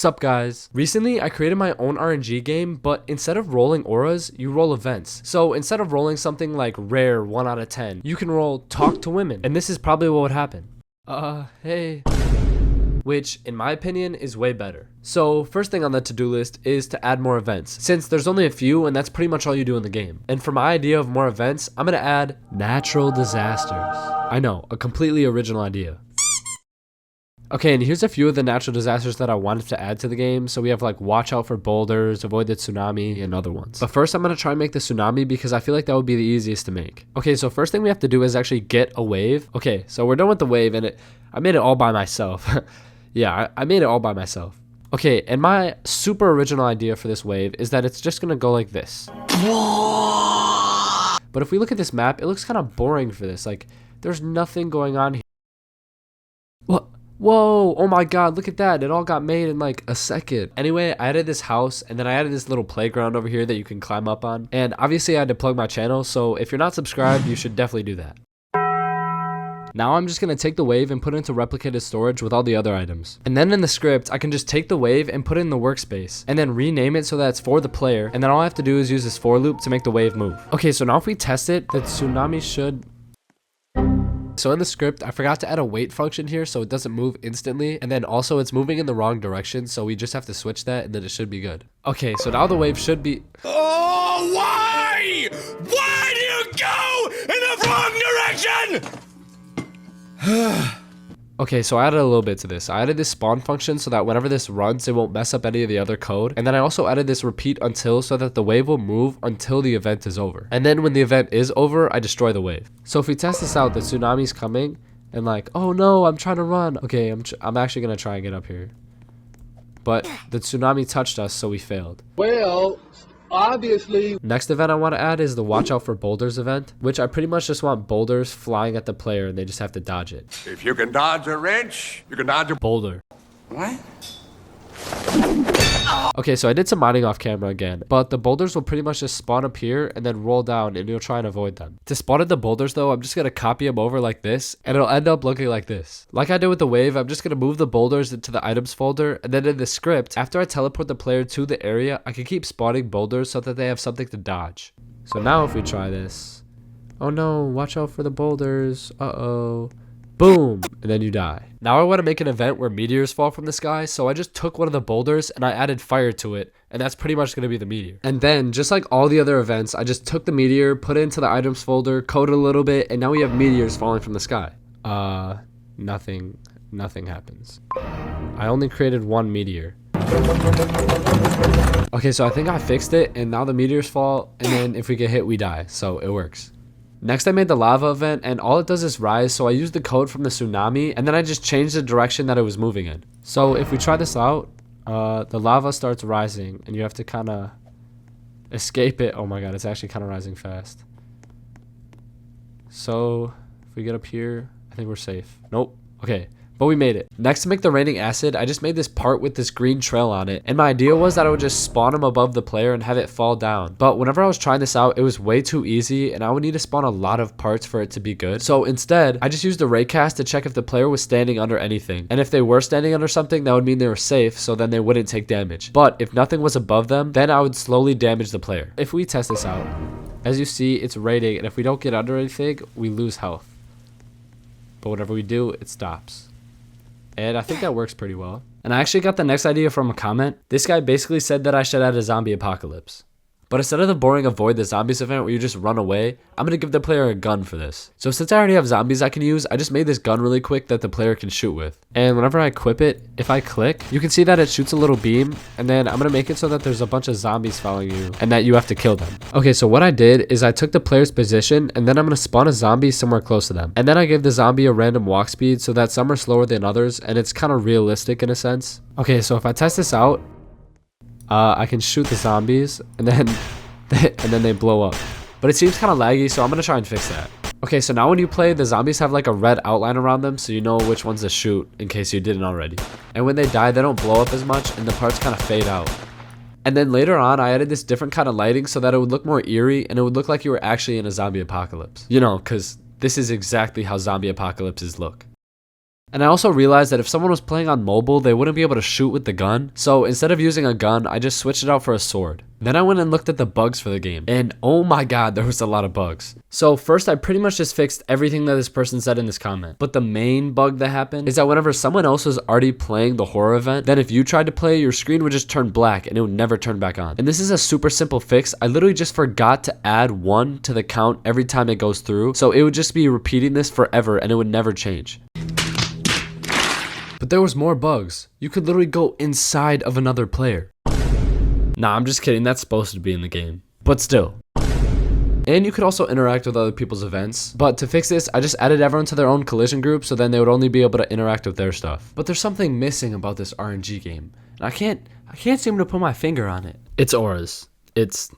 Sup guys. Recently I created my own RNG game, but instead of rolling auras, you roll events. So instead of rolling something like rare 1 out of 10, you can roll talk to women. And this is probably what would happen. Hey. Which, in my opinion, is way better. So first thing on the to-do list is to add more events, since there's only a few and that's pretty much all you do in the game. And for my idea of more events, I'm gonna add natural disasters. I know, a completely original idea. Okay, and here's a few of the natural disasters that I wanted to add to the game. So we have like watch out for boulders, avoid the tsunami, and other ones. But first I'm going to try and make the tsunami because I feel like that would be the easiest to make. Okay, so first thing we have to do is actually get a wave. Okay, so we're done with the wave and I made it all by myself. Yeah, I made it all by myself. Okay, and my super original idea for this wave is that it's just going to go like this. But if we look at this map, it looks kind of boring for this. Like, there's nothing going on here. What? Whoa, oh my god, look at that. It all got made in like a second. Anyway, I added this house and then I added this little playground over here that you can climb up on. And obviously I had to plug my channel, so if you're not subscribed, you should definitely do that. Now I'm just going to take the wave and put it into replicated storage with all the other items. And then in the script, I can just take the wave and put it in the workspace and then rename it so that it's for the player. And then all I have to do is use this for loop to make the wave move. Okay, so now if we test it, the tsunami should... So in the script, I forgot to add a wait function here so it doesn't move instantly. And then also it's moving in the wrong direction. So we just have to switch that and then it should be good. Okay, so now the wave should be... Oh, why? Why do you go in the wrong direction? Okay, so I added a little bit to this. I added this spawn function so that whenever this runs, it won't mess up any of the other code. And then I also added this repeat until so that the wave will move until the event is over. And then when the event is over, I destroy the wave. So if we test this out, the tsunami's coming and like, oh no, I'm trying to run. Okay, I'm actually going to try and get up here. But the tsunami touched us, so we failed. Well, obviously. Next event I want to add is the watch out for boulders event, which I pretty much just want boulders flying at the player and they just have to dodge it. If you can dodge a wrench, you can dodge a Boulder. What? Okay, so I did some mining off camera again, but the boulders will pretty much just spawn up here and then roll down and you'll try and avoid them. To spawn at the boulders though, I'm just going to copy them over like this and it'll end up looking like this. Like I did with the wave, I'm just going to move the boulders into the items folder, and then in the script, after I teleport the player to the area, I can keep spawning boulders so that they have something to dodge. So now if we try this, oh no, watch out for the boulders, uh-oh. Boom, and then you die. Now I want to make an event where meteors fall from the sky, so I just took one of the boulders and I added fire to it, and that's pretty much going to be the meteor. And then, just like all the other events, I just took the meteor, put it into the items folder, coded a little bit, and now we have meteors falling from the sky. Nothing happens. I only created one meteor. Okay, so I think I fixed it, and now the meteors fall, and then if we get hit, we die, so it works. Next, I made the lava event, and all it does is rise, so I used the code from the tsunami, and then I just changed the direction that it was moving in. So if we try this out, the lava starts rising, and you have to kind of escape it. Oh my god, it's actually kind of rising fast. So if we get up here, I think we're safe. Nope. Okay. But we made it. Next, to make the raining acid, I just made this part with this green trail on it. And my idea was that I would just spawn them above the player and have it fall down. But whenever I was trying this out, it was way too easy and I would need to spawn a lot of parts for it to be good. So instead, I just used the raycast to check if the player was standing under anything. And if they were standing under something, that would mean they were safe, so then they wouldn't take damage. But if nothing was above them, then I would slowly damage the player. If we test this out, as you see, it's raining, and if we don't get under anything, we lose health. But whenever we do, it stops. And I think that works pretty well. And I actually got the next idea from a comment. This guy basically said that I should add a zombie apocalypse. But instead of the boring avoid the zombies event where you just run away, I'm going to give the player a gun for this. So since I already have zombies I can use, I just made this gun really quick that the player can shoot with. And whenever I equip it, if I click, you can see that it shoots a little beam. And then I'm going to make it so that there's a bunch of zombies following you and that you have to kill them. Okay, so what I did is I took the player's position and then I'm going to spawn a zombie somewhere close to them. And then I gave the zombie a random walk speed so that some are slower than others and it's kind of realistic in a sense. Okay, so if I test this out, I can shoot the zombies and then they blow up. But it seems kind of laggy, so I'm going to try and fix that. Okay, so now when you play, the zombies have like a red outline around them, so you know which ones to shoot in case you didn't already. And when they die, they don't blow up as much and the parts kind of fade out. And then later on, I added this different kind of lighting so that it would look more eerie and it would look like you were actually in a zombie apocalypse. You know, because this is exactly how zombie apocalypses look. And I also realized that if someone was playing on mobile, they wouldn't be able to shoot with the gun. So instead of using a gun, I just switched it out for a sword. Then I went and looked at the bugs for the game, and oh my god, there was a lot of bugs. So first, I pretty much just fixed everything that this person said in this comment. But the main bug that happened is that whenever someone else was already playing the horror event, then if you tried to play, your screen would just turn black and it would never turn back on. And this is a super simple fix. I literally just forgot to add 1 to the count every time it goes through. So it would just be repeating this forever and it would never change. But there was more bugs. You could literally go inside of another player. Nah, I'm just kidding. That's supposed to be in the game. But still. And you could also interact with other people's events. But to fix this, I just added everyone to their own collision group so then they would only be able to interact with their stuff. But there's something missing about this RNG game. And I can't seem to put my finger on it. It's auras. It's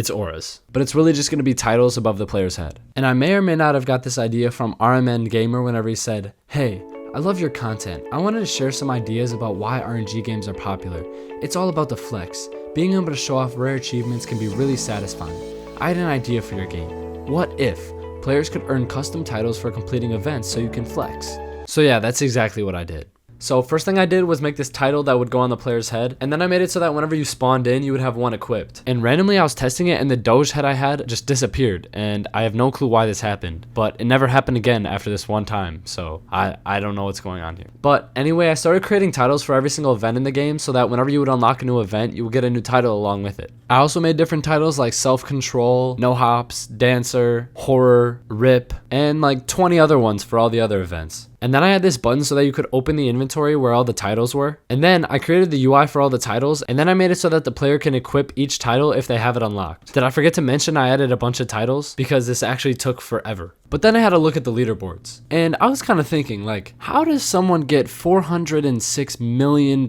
auras. But it's really just going to be titles above the player's head. And I may or may not have got this idea from RMN Gamer whenever he said, "Hey, I love your content. I wanted to share some ideas about why RNG games are popular. It's all about the flex. Being able to show off rare achievements can be really satisfying. I had an idea for your game. What if players could earn custom titles for completing events so you can flex?" So yeah, that's exactly what I did. So first thing I did was make this title that would go on the player's head, and then I made it so that whenever you spawned in, you would have one equipped. And randomly I was testing it and the Doge head I had just disappeared, and I have no clue why this happened, but it never happened again after this one time, so I don't know what's going on here. But anyway, I started creating titles for every single event in the game so that whenever you would unlock a new event, you would get a new title along with it. I also made different titles like self-control, no hops, dancer, horror, rip, and like 20 other ones for all the other events. And then I had this button so that you could open the inventory where all the titles were. And then I created the UI for all the titles, and then I made it so that the player can equip each title if they have it unlocked. Did I forget to mention I added a bunch of titles? Because this actually took forever. But then I had to look at the leaderboards. And I was kind of thinking, like, how does someone get $406 million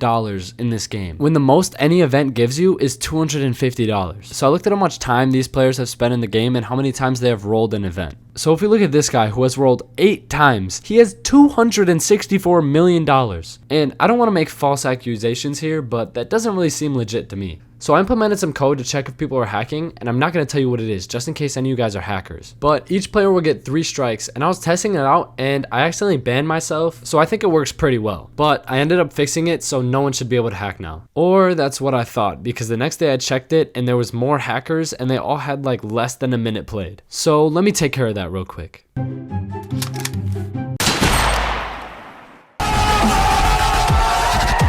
in this game when the most any event gives you is $250? So I looked at how much time these players have spent in the game and how many times they have rolled an event. So if we look at this guy who has rolled 8 times, he has $264 million. And I don't want to make false accusations here, but that doesn't really seem legit to me. So I implemented some code to check if people are hacking, and I'm not going to tell you what it is, just in case any of you guys are hackers. But each player will get 3 strikes, and I was testing it out, and I accidentally banned myself, so I think it works pretty well. But I ended up fixing it, so no one should be able to hack now. Or that's what I thought, because the next day I checked it, and there was more hackers, and they all had like less than a minute played. So let me take care of that real quick.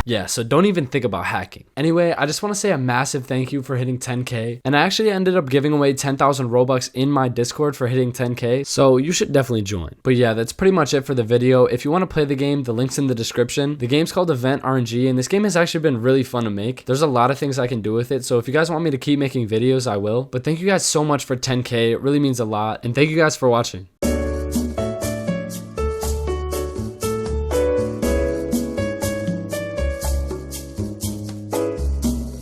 Yeah, so don't even think about hacking. Anyway, I just want to say a massive thank you for hitting 10K. And I actually ended up giving away 10,000 Robux in my Discord for hitting 10K. So you should definitely join. But yeah, that's pretty much it for the video. If you want to play the game, the link's in the description. The game's called Event RNG, and this game has actually been really fun to make. There's a lot of things I can do with it. So if you guys want me to keep making videos, I will. But thank you guys so much for 10K. It really means a lot. And thank you guys for watching.